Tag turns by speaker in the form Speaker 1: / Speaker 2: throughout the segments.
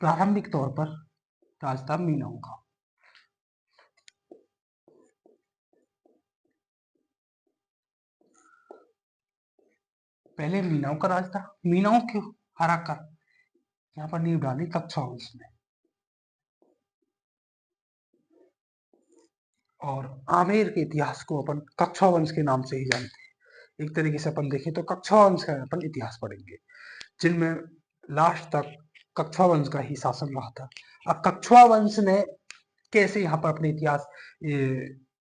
Speaker 1: प्रारंभिक तौर पर राज था मीनाओं का। पहले मीनाओं का राज था। मीनाओं को हराकर यहाँ पर नींव डाली कच्छवा वंश ने। और आमेर के इतिहास को अपन कच्छवा वंश के नाम से ही जानते हैं। एक तरीके से अपन देखें तो कच्छवा वंश का अपन इतिहास पढ़ेंगे, जिनमें लास्ट तक कच्छवा वंश का ही शासन रहा था। अब कच्छवा वंश ने कैसे यहाँ पर अपने इतिहास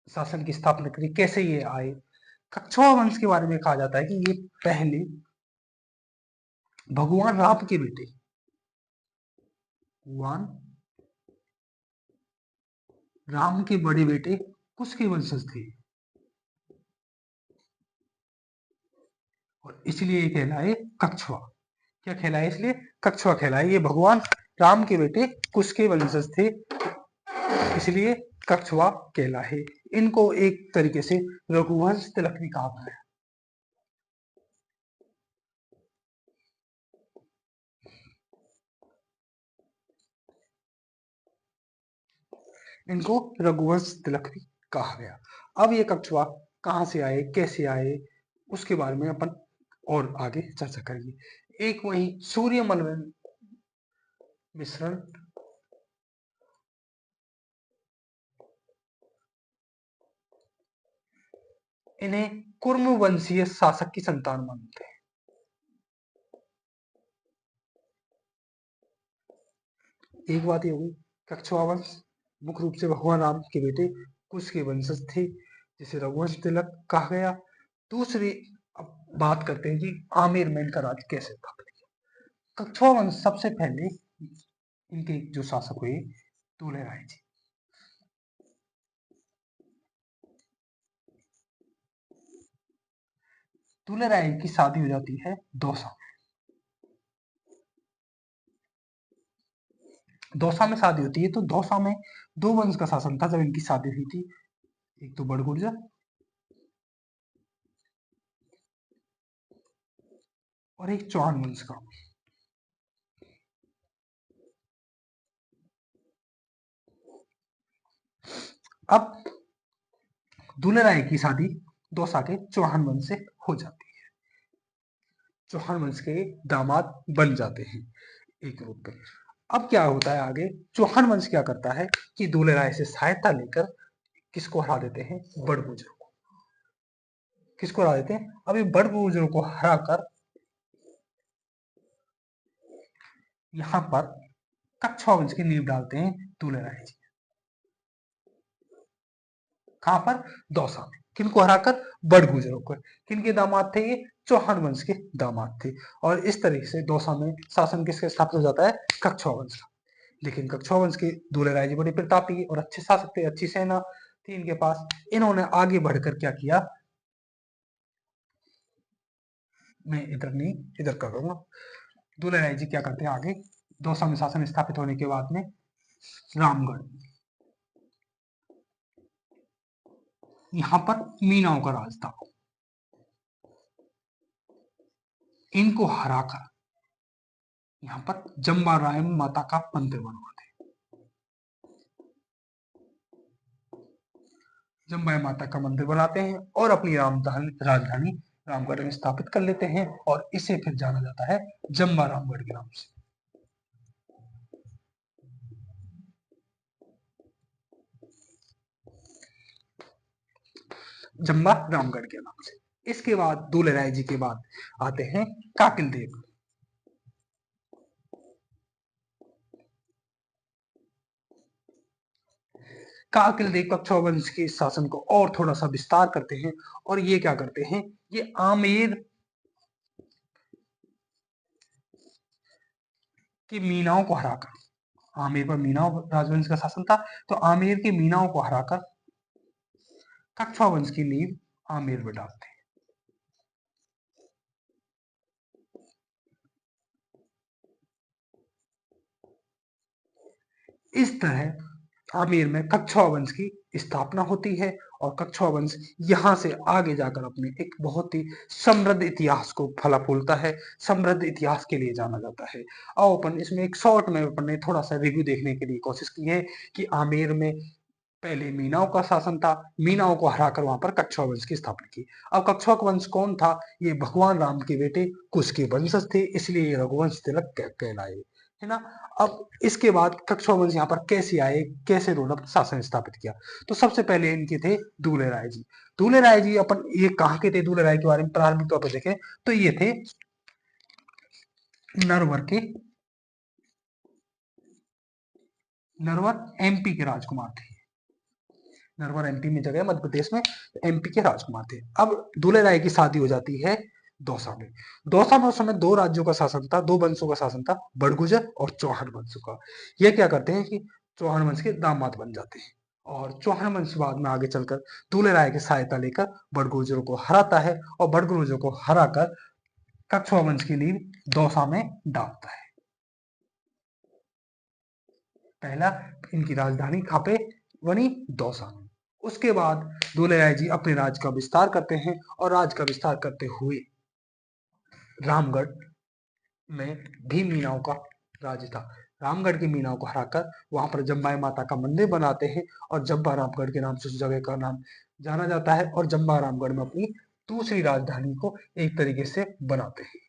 Speaker 1: शासन की स्थापना करी, कैसे ये आए। कच्छवा वंश के बारे में कहा जाता है कि ये पहले भगवान राम के बेटे, भगवान राम के बड़े बेटे कुश के वंशज थे, और इसलिए ये कहलाए कच्छवा। क्या कहलाए? इसलिए कच्छवा कहलाए। ये भगवान राम के बेटे कुश के वंशज थे, इसलिए कच्छवा कहलाए। इनको एक तरीके से रघुवंश तिलक भी कहा गया है। इनको रघुवंश तिलक भी कहा गया। अब ये कच्छवा कहाँ से आए, कैसे आए, उसके बारे में अपन और आगे चर्चा करेंगे। एक वही सूर्यमल मिश्रण इन्हें कुर्म वंशीय शासक की संतान मानते हैं। एक बात ये होगी, कच्छवा वंश मुख्य रूप से भगवान राम के बेटे कुश के वंशज थे, जिसे रघुवंश तिलक कहा गया। दूसरी अब बात करते हैं कि आमेर में इनका राज कैसे स्थापित किया। कच्छवा वंश सबसे पहले इनके जो शासक हुए दूल्हे राय जी। दूल्हे राय की शादी हो जाती है दौसा में। दौसा में शादी होती है, तो दौसा में दो वंश का शासन था जब इनकी शादी हुई थी। एक तो बड़गुर्जर और एक चौहान वंश का। अब दूल्हे राय की शादी दौसा के चौहान वंश से हो जाती है। चौहान वंश के दामाद बन जाते हैं एक रूप में। अब क्या होता है आगे, चौहान वंश क्या करता है कि दूल्हे राय से सहायता लेकर किसको हरा देते हैं? बड़गुजरों को। किसको हरा देते हैं? अब ये बड़गुजरों को हराकर यहाँ पर कच्छवा वंश की नींव डालते हैं दूल्हे राय जी। कहां पर? दौसा में। किनको हराकर? बड़गुजरों को। किनके दामाद थे ये? चौहान वंश के दामाद थे। और इस तरीके से दौसा में शासन किसके स्थापित हो जाता है? कच्छवा वंश का। लेकिन कच्छवा वंश के दूल्हे राय जी बड़े प्रतापी और अच्छे शासक थे, अच्छी सेना थी इनके पास। इन्होंने आगे बढ़कर क्या किया, मैं इधर नहीं इधर करूंगा। दूल्हे राय जी क्या करते हैं आगे, दौसा में शासन स्थापित होने के बाद में रामगढ़, यहां पर मीनाओं का राज था। इनको हराकर यहाँ पर जम्बा राय माता का मंदिर बनवाते हैं। जम्बा माता का मंदिर बनाते हैं और अपनी राजधानी रामगढ़ में स्थापित कर लेते हैं, और इसे फिर जाना जाता है जम्बा रामगढ़ के नाम से। जम्बा रामगढ़ के नाम से। इसके बाद दूल्हे राय जी के बाद आते हैं काकिल देव। काकिल देव कच्छवा वंश के शासन को और थोड़ा सा विस्तार करते हैं, और ये क्या करते हैं, ये आमेर के मीनाओं को हराकर, आमेर पर मीनाओं राजवंश का शासन था, तो आमेर के मीनाओं को हराकर कच्छवा वंश की नींव आमेर में डालते हैं। इस तरह आमेर में कच्छवा वंश की स्थापना होती है और कछुआ वंश यहाँ से आगे जाकर अपने एक बहुत ही समृद्ध इतिहास को फला फूलता है, समृद्ध इतिहास के लिए जाना जाता है। आओ अपन इसमें एक शॉर्ट में अपन ने थोड़ा सा रिव्यू देखने के लिए कोशिश की है कि आमेर में पहले मीनाओं का शासन था, मीनाओं को हराकर वहां पर कछुआ वंश की स्थापना की। अब कछुआ वंश कौन था? ये भगवान राम के बेटे कुश के वंशज थे, इसलिए ये रघुवंश तिलक कहलाए, है ना। अब इसके बाद कछुआ वंश यहाँ पर कैसे आए, कैसे उन्होंने शासन स्थापित किया? तो सबसे पहले इनके थे दूल्हे राय जी। दूल्हे राय जी अपन ये कहाँ के थे? दूल्हे राय के बारे में प्रारंभिक तौर पर देखें तो ये थे नरवर के, नरवर एमपी के राजकुमार थे। नरवर एमपी में जगह मध्य प्रदेश में, एमपी के राजकुमार थे। अब दूल्हे राय की शादी हो जाती है दौसा में। दौसा में उस समय दो राज्यों का शासन था, दो वंशों का शासन था, बड़गुजर और चौहान वंश का। ये क्या करते हैं कि चौहान वंश के दामाद बन जाते हैं और चौहान वंश बाद में आगे चलकर दूल्हे राय की सहायता लेकर बड़गुजरों को हराता है और बड़गुजरों को हराकर कछुआ वंश की नींव दौसा में डालता है। पहला इनकी राजधानी कहाँ पे बनी? दौसा में। उसके बाद दूल्हे राय जी अपने राज का विस्तार करते हैं और राज का विस्तार करते हुए रामगढ़ में भी मीनाओं का राज था। रामगढ़ की मीनाओं को हराकर वहां पर जम्बाई माता का मंदिर बनाते हैं और जब्बा रामगढ़ के नाम से उस जगह का नाम जाना जाता है और जम्बा रामगढ़ में अपनी दूसरी राजधानी को एक तरीके से बनाते हैं।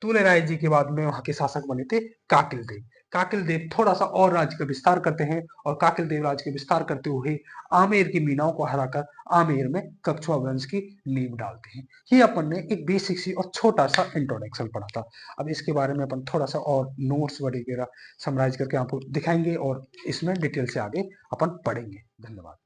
Speaker 1: दूल्हे राय जी के बाद में वहां के शासक बने थे काकिल देव। काकिल देव थोड़ा सा और राज्य का विस्तार करते हैं और काकिल देव राज्य का विस्तार करते हुए आमेर की मीनाओं को हराकर आमेर में कछुआ वंश की नींव डालते हैं। ये अपन ने एक बेसिक सी और छोटा सा इंट्रोडक्शन पढ़ा था। अब इसके बारे में अपन थोड़ा सा और नोट्स वगैरह समराइज करके आपको दिखाएंगे और इसमें डिटेल से आगे अपन पढ़ेंगे। धन्यवाद।